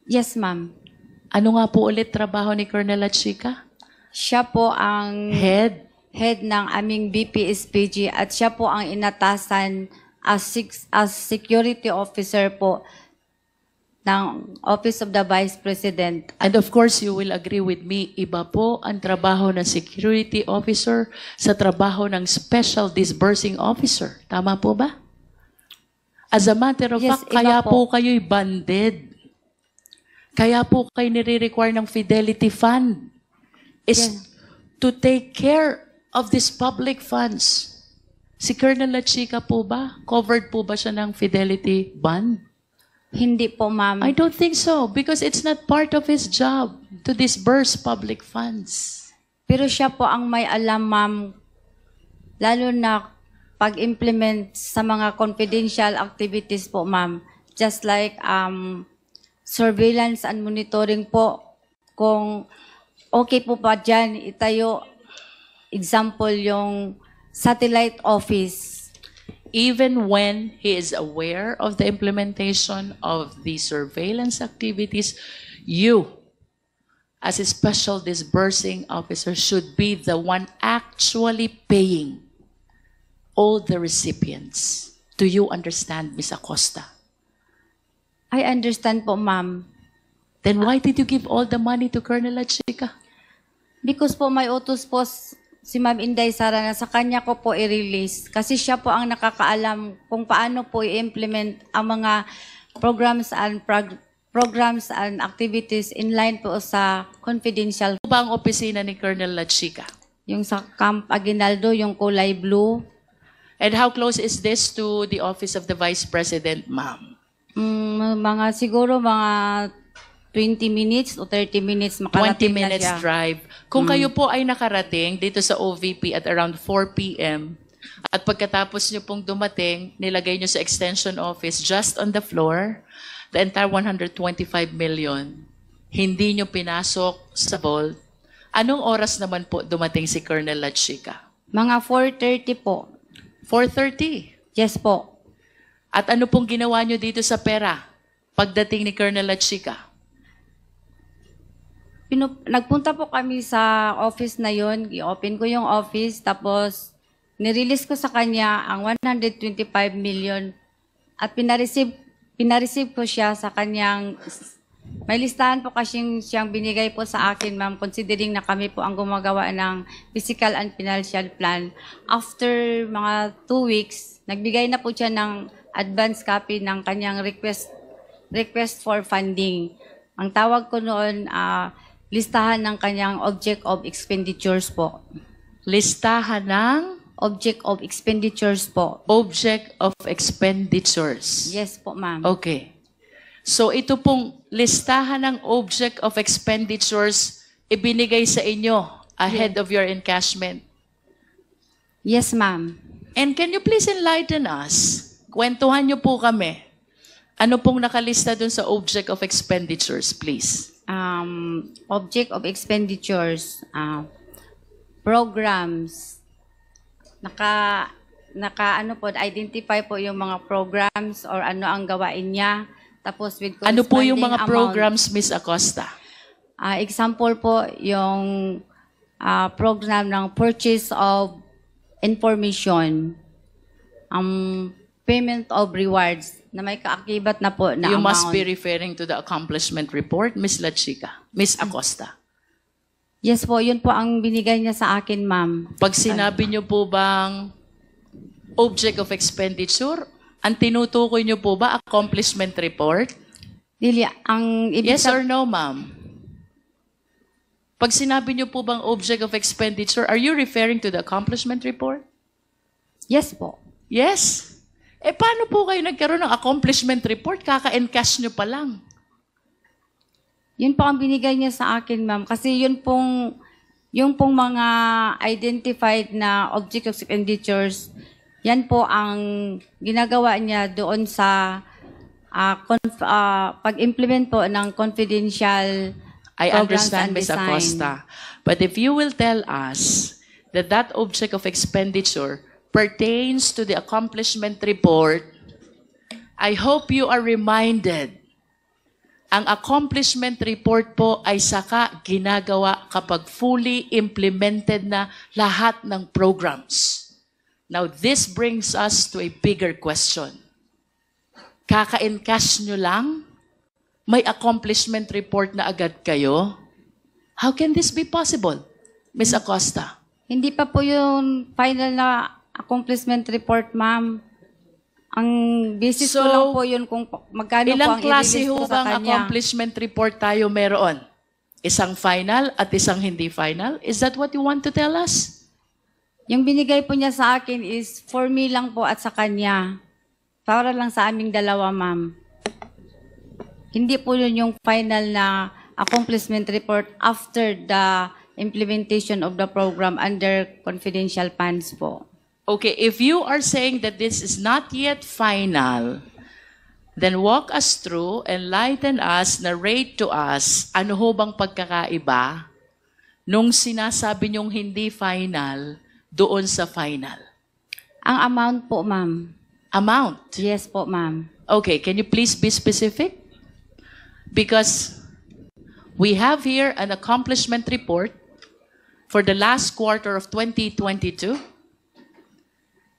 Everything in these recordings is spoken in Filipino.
Yes, ma'am. Ano nga po ulit trabaho ni Colonel Lachica? Siya po ang head ng aming BPSPG at siya po ang inatasan as security officer po ng Office of the Vice President. And of course, you will agree with me, iba po ang trabaho ng security officer sa trabaho ng special disbursing officer. Tama po ba? As a matter of Yes, fact, kaya iba po kayo'y banded. Kaya po kayo nire-require ng Fidelity Fund is to take care of these public funds. Si Colonel Lachica po ba? Covered po ba siya ng Fidelity Fund? Hindi po, ma'am. I don't think so because it's not part of his job to disburse public funds. Pero siya po ang may alam, ma'am, lalo na pag-implement sa mga confidential activities po, ma'am. Just like surveillance and monitoring po. Kung okay po pa dyan, itayo, example, yung satellite office. Even when he is aware of the implementation of the surveillance activities, you, as a special disbursing officer, should be the one actually paying all the recipients. Do you understand, Ms. Acosta? I understand po, ma'am. Then why did you give all the money to Colonel Lachica? Because po may utos po si Ma'am Inday Sara na sa kanya ko po i-release. Kasi siya po ang nakakaalam kung paano po i-implement ang mga programs and activities in line po sa confidential. Ano ba ang opisina ni Colonel Lachica? Yung sa Camp Aguinaldo, yung kulay blue. And how close is this to the office of the Vice President, ma'am? Siguro mga 20 minutes o 30 minutes 20 makarating na minutes siya. drive. Kung kayo po ay nakarating dito sa OVP at around 4 p.m. at pagkatapos nyo pong dumating, nilagay nyo sa extension office just on the floor, the entire 125 million, hindi nyo pinasok sa vault, anong oras naman po dumating si Colonel Lachica? Mga 4:30 po. 4:30. Yes po. At ano pong ginawa nyo dito sa pera pagdating ni Colonel Lachica? Nagpunta po kami sa office na yon, i-open ko yung office, tapos nirelease ko sa kanya ang 125 million at pinareceive ko siya sa kanyang, may listahan po kasi siyang binigay po sa akin, ma'am, considering na kami po ang gumagawa ng physical and financial plan. After mga 2 weeks, nagbigay na po siya ng advance copy ng kanyang request for funding. Ang tawag ko noon, listahan ng kanyang object of expenditures po. Listahan ng? Object of expenditures po. Object of expenditures. Yes po, ma'am. Okay. So ito pong listahan ng object of expenditures ibinigay sa inyo ahead of your encashment. Yes, ma'am. And can you please enlighten us? Kwentuhan niyo po kami. Ano pong nakalista dun sa object of expenditures, please? Object of expenditures, programs, identify po yung mga programs or ano ang gawain niya. Tapos with ano po yung mga corresponding programs, Ms. Acosta? Example po, yung program ng purchase of information, payment of rewards, na may kaakibat na po na You amount. must be referring to the accomplishment report, Ms. Lachica, Ms. Acosta. Yes po, yun po ang binigay niya sa akin, ma'am. Pag sinabi niyo po bang object of expenditure, ang tinutukoy niyo po ba accomplishment report? Lili, ang ibig Yes or no, ma'am? Pag sinabi niyo po bang object of expenditure, are you referring to the accomplishment report? Yes po. Yes. Paano po kayo nagkaroon ng accomplishment report? Kaka-encash nyo pa lang. Yun po ang binigay niya sa akin, ma'am. Kasi yung pong mga identified na object of expenditures, yan po ang ginagawa niya doon sa pag-implement po ng confidential I programs understand, and Ms. design. Acosta. But if you will tell us that that object of expenditure pertains to the accomplishment report, I hope you are reminded Ang accomplishment report po ay saka ginagawa kapag fully implemented na lahat ng programs. Now, this brings us to a bigger question. Kaka-encash nyo lang? May accomplishment report na agad kayo? How can this be possible, Ms. Acosta? Hindi pa po yung final na accomplishment report, ma'am. Ang basis ko So, lang po yun kung magkano po Ilang ang klase i-release ho ko sa bang kanya. accomplishment report tayo meron? Isang final at isang hindi final? Is that what you want to tell us? Yung binigay po niya sa akin is for me lang po at sa kanya. Para lang sa aming dalawa, ma'am. Hindi po yun yung final na accomplishment report after the implementation of the program under confidential funds po. Okay, if you are saying that this is not yet final, then walk us through, enlighten us, narrate to us, ano ho bang pagkakaiba nung sinasabi niyong hindi final doon sa final? Ang amount po, ma'am. Amount. Yes po, ma'am. Okay, can you please be specific? Because we have here an accomplishment report for the last quarter of 2022.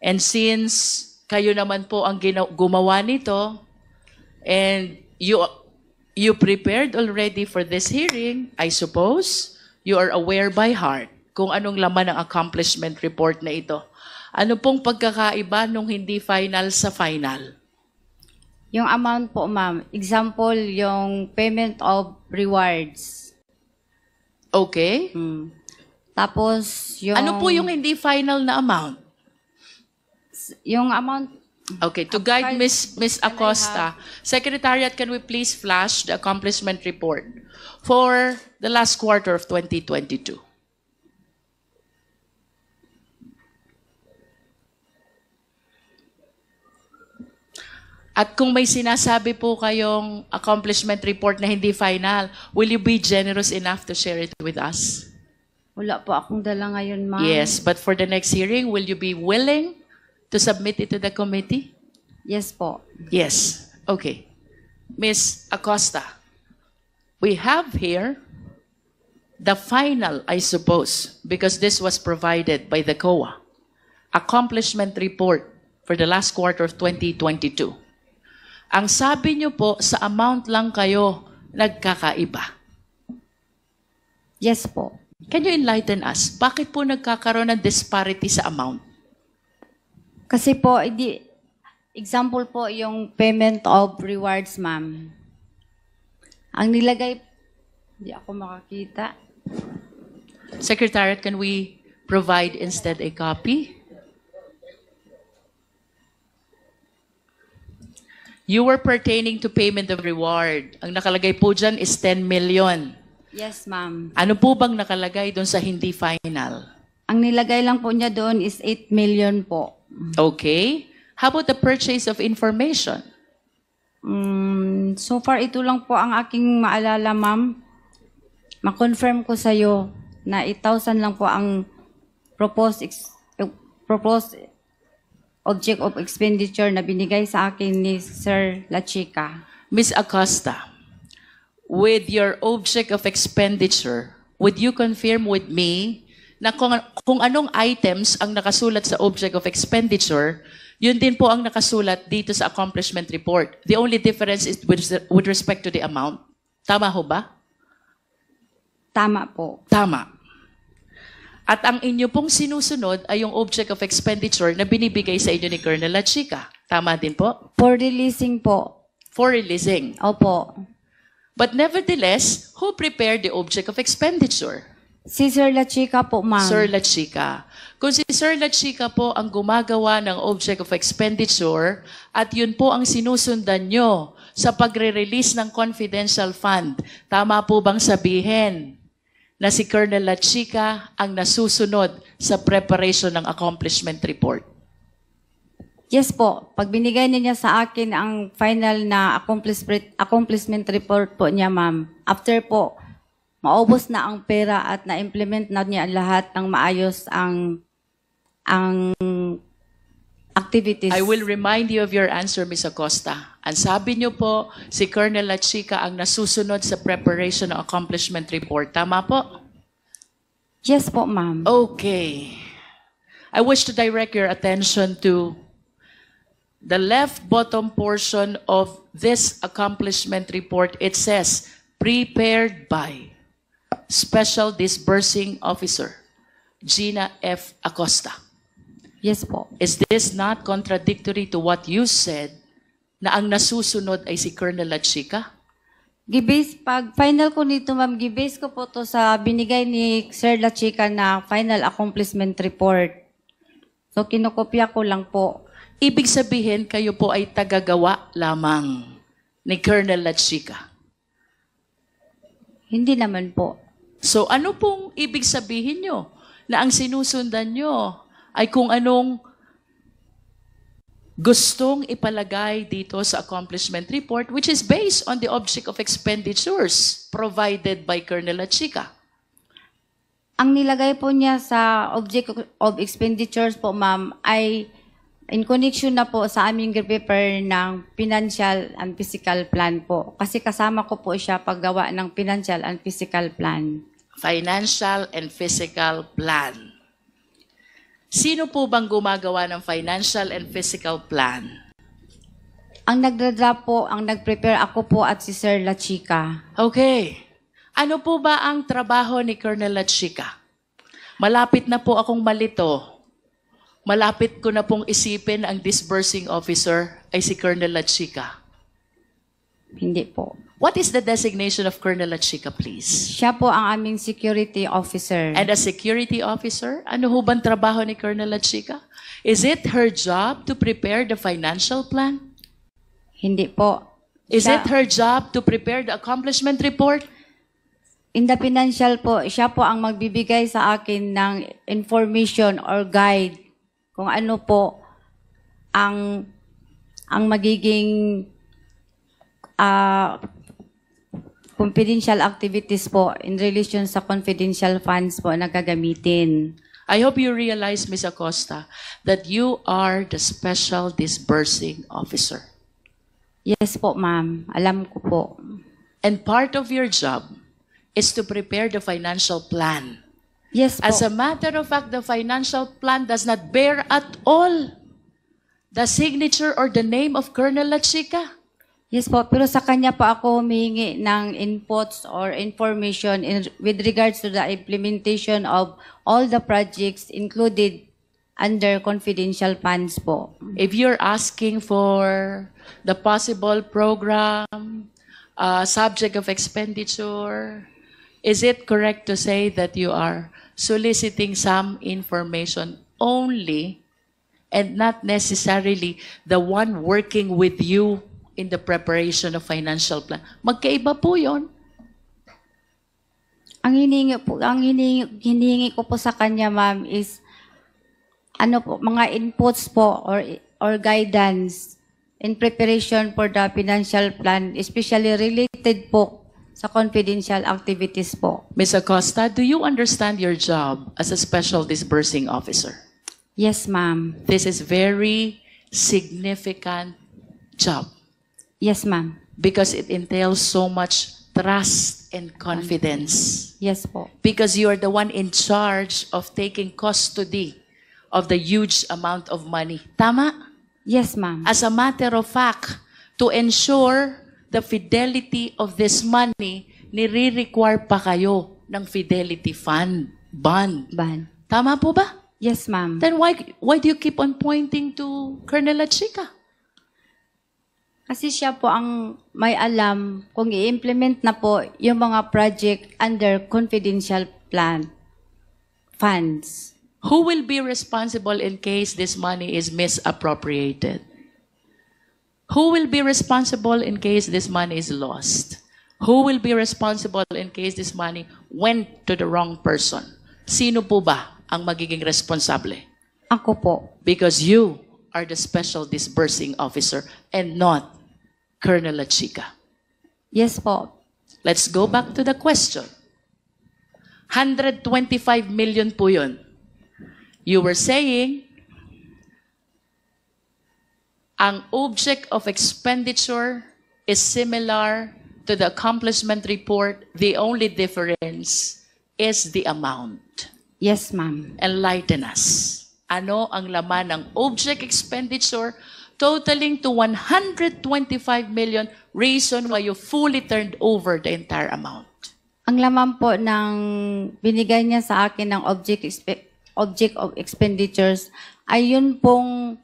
And since kayo naman po ang gumawa nito, and you prepared already for this hearing, I suppose, you are aware by heart kung anong laman ng accomplishment report na ito. Ano pong pagkakaiba nung hindi final sa final? Yung amount po, ma'am. Example, yung payment of rewards. Okay. Tapos, yung... Ano po yung hindi final na amount? Yung amount... Okay, to guide Miss Acosta, Secretariat, can we please flash the accomplishment report for the last quarter of 2022? At kung may sinasabi po kayong accomplishment report na hindi final, will you be generous enough to share it with us? Wala po akong dala ngayon, ma'am. Yes, but for the next hearing, will you be willing to submit it to the committee? Yes po. Yes. Okay. Ms. Acosta, we have here the final, I suppose, because this was provided by the COA, accomplishment report for the last quarter of 2022. Ang sabi niyo po, sa amount lang kayo nagkakaiba. Yes po. Can you enlighten us? Bakit po nagkakaroon ng disparity sa amount? Kasi po, example po yung payment of rewards, ma'am. Ang nilagay, hindi ako makakita. Secretariat, can we provide instead a copy? You were pertaining to payment of reward. Ang nakalagay po dyan is 10 million. Yes, ma'am. Ano po bang nakalagay doon sa hindi final? Ang nilagay lang po niya doon is 8 million po. Okay. How about the purchase of information? So far, ito lang po ang aking maalala, ma'am. Ma-confirm ko sa'yo na 8,000 lang po ang proposed object of expenditure na binigay sa akin ni Sir La Chica. Ms. Acosta, with your object of expenditure, would you confirm with me na kung anong items ang nakasulat sa object of expenditure, yun din po ang nakasulat dito sa accomplishment report. The only difference is with respect to the amount. Tama ho ba? Tama po. Tama. At ang inyo pong sinusunod ay yung object of expenditure na binibigay sa inyo ni Colonel La Chica. Tama din po? For releasing po. For releasing. Opo. But nevertheless, who prepared the object of expenditure? Si Sir La Chica po, ma'am. Sir La Chica. Kung si Sir La Chica po ang gumagawa ng object of expenditure at yun po ang sinusundan nyo sa pagre-release ng confidential fund, tama po bang sabihin na si Colonel La Chica ang nasusunod sa preparation ng accomplishment report? Yes po. Pag binigay niya sa akin ang final na accomplishment report po niya, ma'am, after po, maubos na ang pera at na-implement na niya lahat ng maayos ang activities. I will remind you of your answer, Ms. Acosta. Ang sabi niyo po, si Colonel Lachica ang nasusunod sa preparation ng accomplishment report. Tama po? Yes po, ma'am. Okay. I wish to direct your attention to the left bottom portion of this accomplishment report. It says, prepared by Special Disbursing Officer, Gina F. Acosta. Yes po. Is this not contradictory to what you said na ang nasusunod ay si Colonel Lachica? Gibase, pag final ko nito, ma'am, gibase ko po to sa binigay ni Sir Lachica na final accomplishment report. So, kinokopya ko lang po. Ibig sabihin, kayo po ay tagagawa lamang ni Colonel Lachica. Hindi naman po. So ano pong ibig sabihin nyo? Na ang sinusundan nyo ay kung anong gustong ipalagay dito sa accomplishment report, which is based on the object of expenditures provided by Colonel Lachica. Ang nilagay po niya sa object of expenditures po, ma'am, ay in connection na po sa aming prepare ng financial and physical plan po. Kasi kasama ko po siya paggawa ng financial and physical plan. Financial and physical plan. Sino po bang gumagawa ng financial and physical plan? Ang nagdra-draft po, ang nag-prepare ako po at si Sir Lachica. Okay. Ano po ba ang trabaho ni Colonel Lachica? Malapit na po akong malito. Malapit ko na pong isipin ang disbursing officer ay si Colonel Lachica. Hindi po. What is the designation of Colonel Lachica, please? Siya po ang aming security officer. And a security officer? Ano ho bang trabaho ni Colonel Lachica? Is it her job to prepare the financial plan? Hindi po. Is Siya- it her job to prepare the accomplishment report? In the financial po, siya po ang magbibigay sa akin ng information or guide kung ano po ang magiging confidential activities po in relation sa confidential funds po na gagamitin. I hope you realize, Ms. Acosta, that you are the special disbursing officer. Yes po, ma'am. Alam ko po. And part of your job is to prepare the financial plan. Yes po. As a matter of fact, the financial plan does not bear at all the signature or the name of Colonel Lachica. Yes po. Pero sa kanya po ako humihingi ng inputs or information with regards to the implementation of all the projects included under confidential funds po. If you're asking for the possible program, subject of expenditure, is it correct to say that you are soliciting some information only and not necessarily the one working with you in the preparation of financial plan? Magkaiba po yon. Ang hinihingi ko po sa kanya, ma'am, is ano po, mga inputs po or guidance in preparation for the financial plan, especially related po sa confidential activities po. Ms. Acosta, do you understand your job as a special disbursing officer? Yes, ma'am. This is very significant job Yes, ma'am. because it entails so much trust and confidence. Yes po. Because you are the one in charge of taking custody of the huge amount of money. Tama? Yes, ma'am. As a matter of fact, to ensure the fidelity of this money, nire-require pa kayo ng fidelity bond. Ban. Tama po ba? Yes, ma'am. Then why do you keep on pointing to Colonel Lachica? Kasi siya po ang may alam kung i-implement na po yung mga project under confidential plan funds. Who will be responsible in case this money is misappropriated? Who will be responsible in case this money is lost? Who will be responsible in case this money went to the wrong person? Sino po ba ang magiging responsable? Ako po. Because you are the special disbursing officer and not Colonel Lachica. Yes po. Let's go back to the question. 125 million po yun. You were saying ang object of expenditure is similar to the accomplishment report. The only difference is the amount. Yes, ma'am. Enlighten us. Ano ang laman ng object expenditure totaling to 125 million, reason why you fully turned over the entire amount? Ang laman po ng binigay niya sa akin ng object of expenditures ay yun pong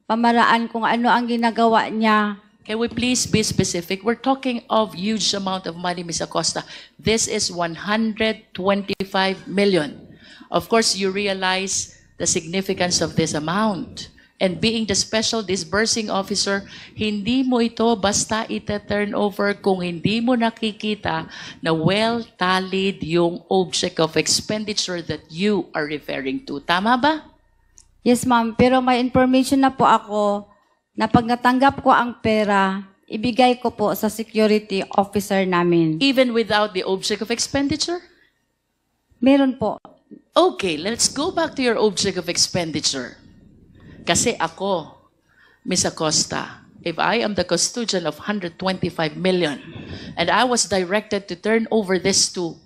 pamaraan kung ano ang ginagawa niya. Can we please be specific? We're talking of huge amount of money, Ms. Acosta. This is 125 million. Of course, you realize the significance of this amount. And being the special disbursing officer, hindi mo ito basta ita-turn over kung hindi mo nakikita na well-tallied yung object of expenditure that you are referring to. Tama ba? Yes, ma'am. Pero may information na po ako na pag natanggap ko ang pera, ibigay ko po sa security officer namin. Even without the object of expenditure? Meron po. Okay, let's go back to your object of expenditure. Kasi ako, Ms. Acosta, if I am the custodian of 125 million and I was directed to turn over this to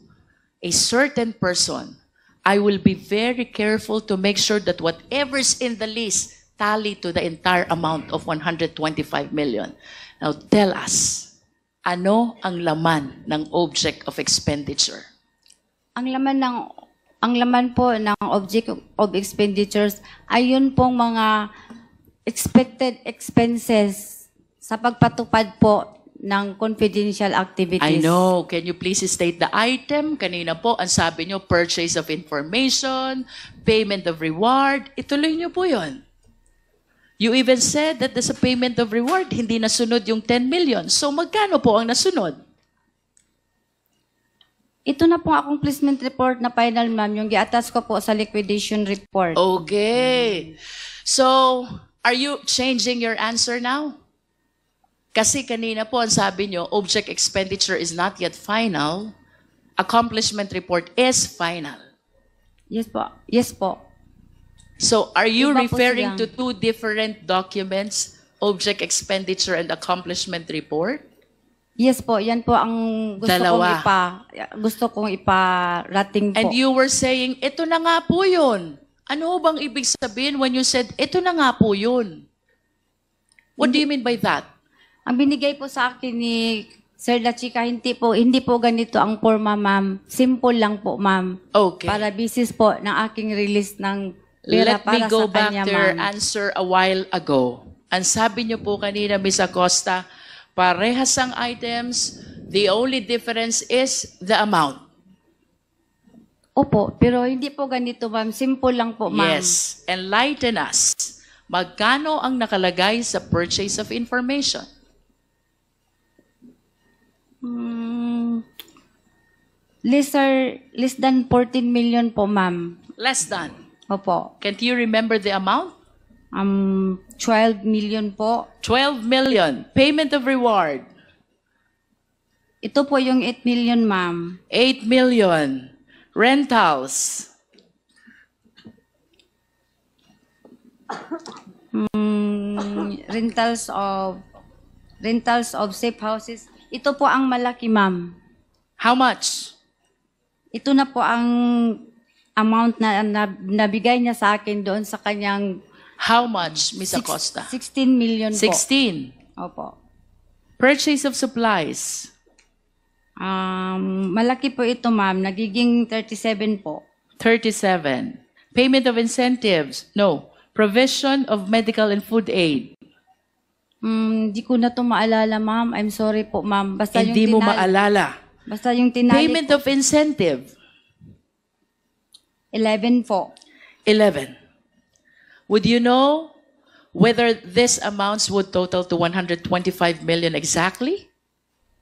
a certain person, I will be very careful to make sure that whatever's in the list tally to the entire amount of 125 million. Now tell us, ano ang laman ng object of expenditure? Ang laman po ng object of expenditures ay yun pong mga expected expenses sa pagpatupad po ng confidential activities. I know. Can you please state the item? Kanina po, ang sabi nyo, purchase of information, payment of reward. Ituloy nyo po yun. You even said that there's a payment of reward, hindi nasunod yung 10 million. So magkano po ang nasunod? Ito na po akong placement report na final, ma'am, yung gi-attach ko po sa liquidation report. Okay. So, are you changing your answer now? Kasi kanina po ang sabi nyo, object expenditure is not yet final. Accomplishment report is final. Yes po. Yes po. So, are you Iba po referring sila. to two different documents, object expenditure and accomplishment report? Yes po, yan po ang Dalawa. gusto kong iparating po. And you were saying, ito na nga po yun. Ano bang ibig sabihin when you said, ito na nga po yun? What do you mean by that? Ang binigay po sa akin ni Sir La Chica, hindi po ganito ang forma, ma'am. Simple lang po, ma'am. Okay. Para basis po ng aking release ng pera Let me para go sa back kanya, to your ma'am. answer a while ago. Ang sabi niyo po kanina, Ms. Acosta, parehas ang items, the only difference is the amount. Opo, pero hindi po ganito, ma'am. Simple lang po, ma'am. Yes. Enlighten us. Magkano ang nakalagay sa purchase of information? Less than 14 million po, ma'am. Less than. Opo. Can't you remember the amount? 12 million po. 12 million. Payment of reward. Ito po yung 8 million, ma'am. 8 million. Rentals. Rentals of safe houses. Ito po ang malaki, ma'am. How much? Ito na po ang amount na nabigay niya sa akin doon sa kanyang How much, Ms. Acosta? 16 million po. 16. Opo. Purchase of supplies. Malaki po ito, ma'am. Nagiging 37 po. 37. Payment of incentives. No. Provision of medical and food aid. Di ko na to maalala, ma'am. I'm sorry po, ma'am. Basta Hindi mo maalala. Basta yung tinali Payment of incentive. 11 po. 11. Would you know whether this amounts would total to 125 million exactly?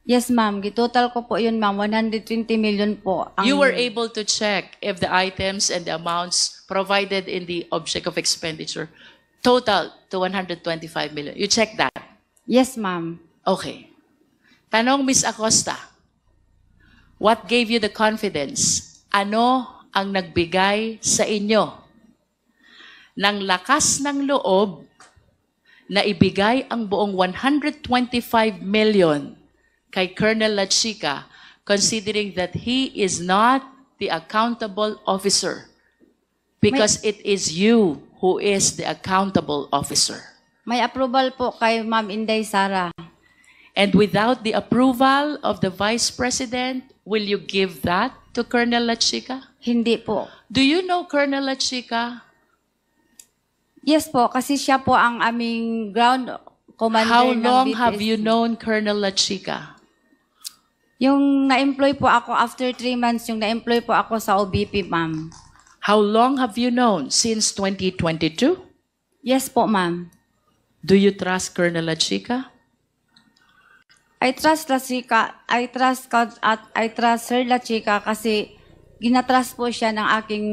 Yes, ma'am. Gitotal ko po yun, ma'am. 120 million po. You were able to check if the items and the amounts provided in the object of expenditure total to 125 million. You checked that? Yes, ma'am. Okay. Tanong, Ms. Acosta, what gave you the confidence? Ano ang nagbigay sa inyo ng lakas ng loob na ibigay ang buong 125 million kay Colonel Lachica, considering that he is not the accountable officer because it is you who is the accountable officer. May approval po kay Ma'am Inday Sara. And without the approval of the Vice President, will you give that to Colonel Lachica? Hindi po. Do you know Colonel Lachica? Yes po, kasi siya po ang aming ground commander How ng long BPSC. have you known Colonel Lachica? Yung na-employ po ako after 3 months, yung na-employ po ako sa OBP, ma'am. How long have you known? Since 2022? Yes po, ma'am. Do you trust Colonel Lachica? I trust Sir Lachica kasi ginatrust po siya ng aking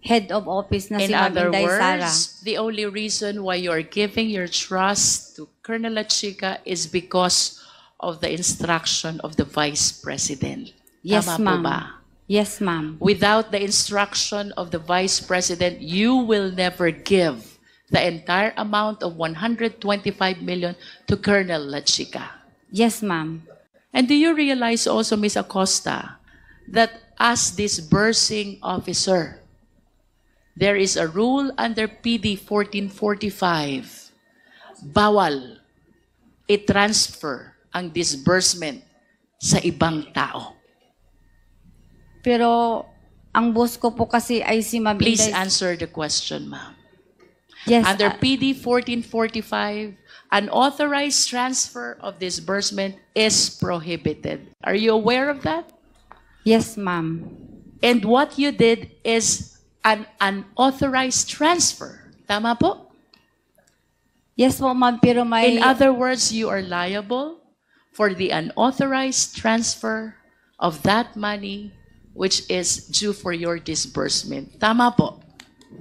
head of office na si In Ma'am other Inday Sara. words, the only reason why you're giving your trust to Colonel Lachica is because of the instruction of the Vice President. Yes, Tama po ma'am. ba? Yes, ma'am. Without the instruction of the Vice President, you will never give the entire amount of 125 million to Colonel Lachica. Yes, ma'am. And do you realize also, Ms. Acosta, that as disbursing officer, there is a rule under PD 1445. Bawal i-transfer ang disbursement sa ibang tao. Pero ang boss ko po kasi ay si Ma'am Please Inday. answer the question, ma'am. Yes, Under PD 1445, unauthorized transfer of disbursement is prohibited. Are you aware of that? yes, ma'am. And what you did is an unauthorized transfer. Tama po? Yes po, ma'am, pero may... In other words, you are liable for the unauthorized transfer of that money which is due for your disbursement. Tama po?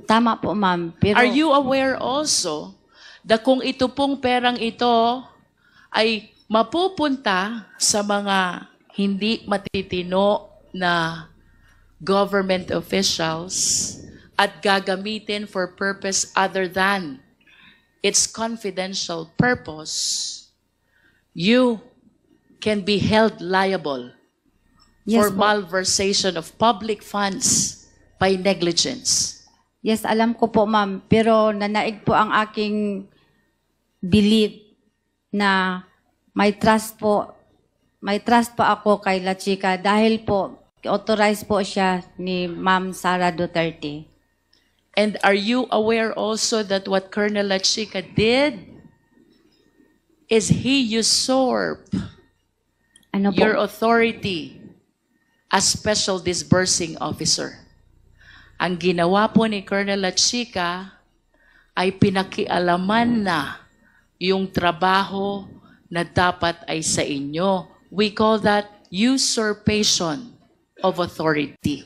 Tama po, ma'am. Pero, Are you aware also na kung ito pong perang ito ay mapupunta sa mga hindi matitino na government officials at gagamitin for purpose other than its confidential purpose, you can be held liable for yes po. malversation of public funds by negligence. Yes, alam ko po, ma'am. Pero nanaig po ang aking belief na may trust po ako kay Lachica dahil po authorized po siya ni Ma'am Sara Duterte. And are you aware also that what Colonel Lachica did is he usurped Ano po? your authority as special disbursing officer? Ang ginawa po ni Colonel Lachica ay pinakialaman na yung trabaho na dapat ay sa inyo. We call that usurpation of authority.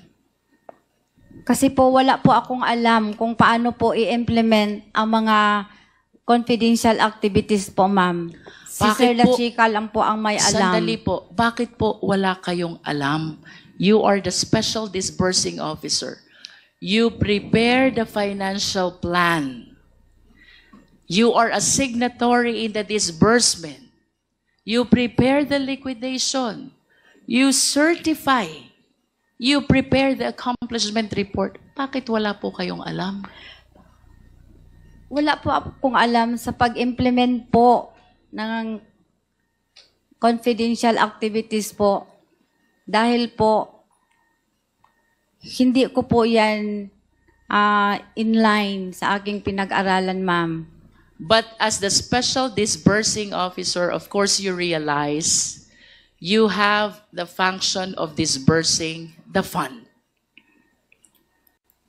Kasi po wala po akong alam kung paano po i-implement ang mga confidential activities po, ma'am. Si Bakit Sir po- Lachica lang po ang may alam. Sandali po, bakit po wala kayong alam? You are the special disbursing officer. You prepare the financial plan. You are a signatory in the disbursement. You prepare the liquidation. You certify. You prepare the accomplishment report. Bakit wala po kayong alam? Wala po akong alam sa pag-implement po ng confidential activities po. Dahil po, hindi ko po yan inline sa aking pinag-aralan, ma'am. But as the special disbursing officer, of course you realize you have the function of disbursing the fund.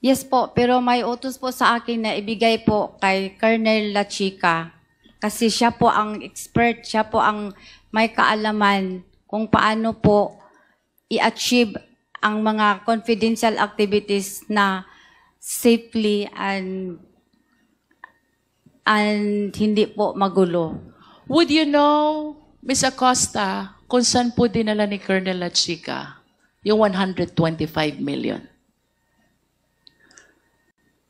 Yes po, pero may utos po sa akin na ibigay po kay Colonel Lachica. Kasi siya po ang expert, siya po ang may kaalaman kung paano po i-achieve ang mga confidential activities na safely and hindi po magulo. Would you know, Ms. Acosta, kung saan po dinala ni Colonel Lachica yung 125 million?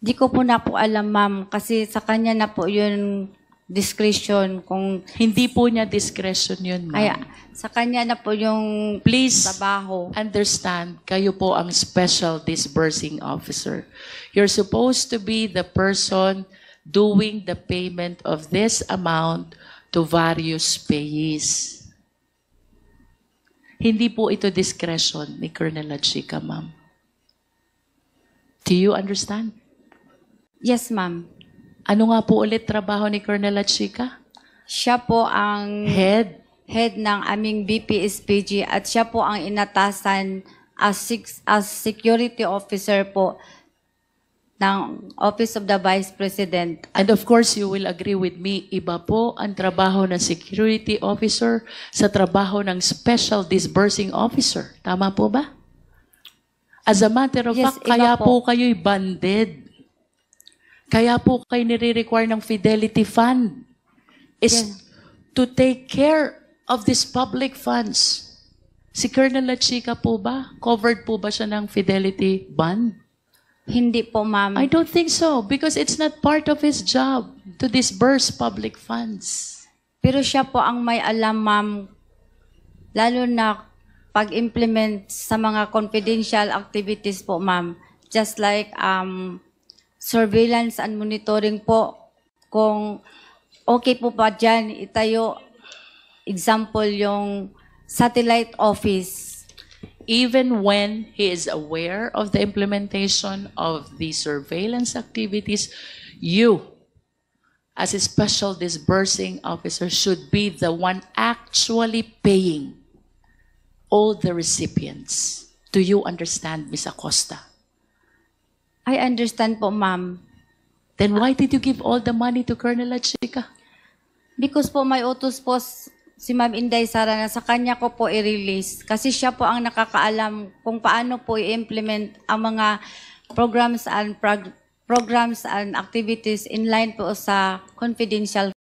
Di ko po na po alam, ma'am, kasi sa kanya na po yun discretion kung Hindi po niya discretion yun, ay, ma'am. sa kanya na po yung Please trabaho. understand, kayo po ang special disbursing officer. You're supposed to be the person doing the payment of this amount to various payees. Hindi po ito discretion ni Colonel Lachica, ma'am. Do you understand? Yes, ma'am. Ano nga po ulit trabaho ni Colonel Lachica? Siya po ang Head. ng aming BPSPG at siya po ang inatasan as security officer po ng Office of the Vice President. And of course, you will agree with me, iba po ang trabaho ng security officer sa trabaho ng special disbursing officer. Tama po ba? As a matter of Yes, fact, iba kaya po. po kayo'y banded. Kaya po kayo nire-require ng Fidelity Fund is Yes. to take care of these public funds. Si Colonel Lachica po ba? Covered po ba siya ng Fidelity Bond? Hindi po, ma'am. I don't think so because it's not part of his job to disburse public funds. Pero siya po ang may alam, ma'am, lalo na pag-implement sa mga confidential activities po, ma'am. Just like surveillance and monitoring po. Kung okay po ba dyan, itayo, example, yung satellite office. Even when he is aware of the implementation of the surveillance activities, you, as a special disbursing officer, should be the one actually paying all the recipients. Do you understand, Ms. Acosta? I understand po, ma'am. Then why did you give all the money to Colonel Lachica? Because po may utos po si Ma'am Inday Sara na sa kanya ko po i-release. Kasi siya po ang nakakaalam kung paano po i-implement ang mga programs and activities in line po sa confidential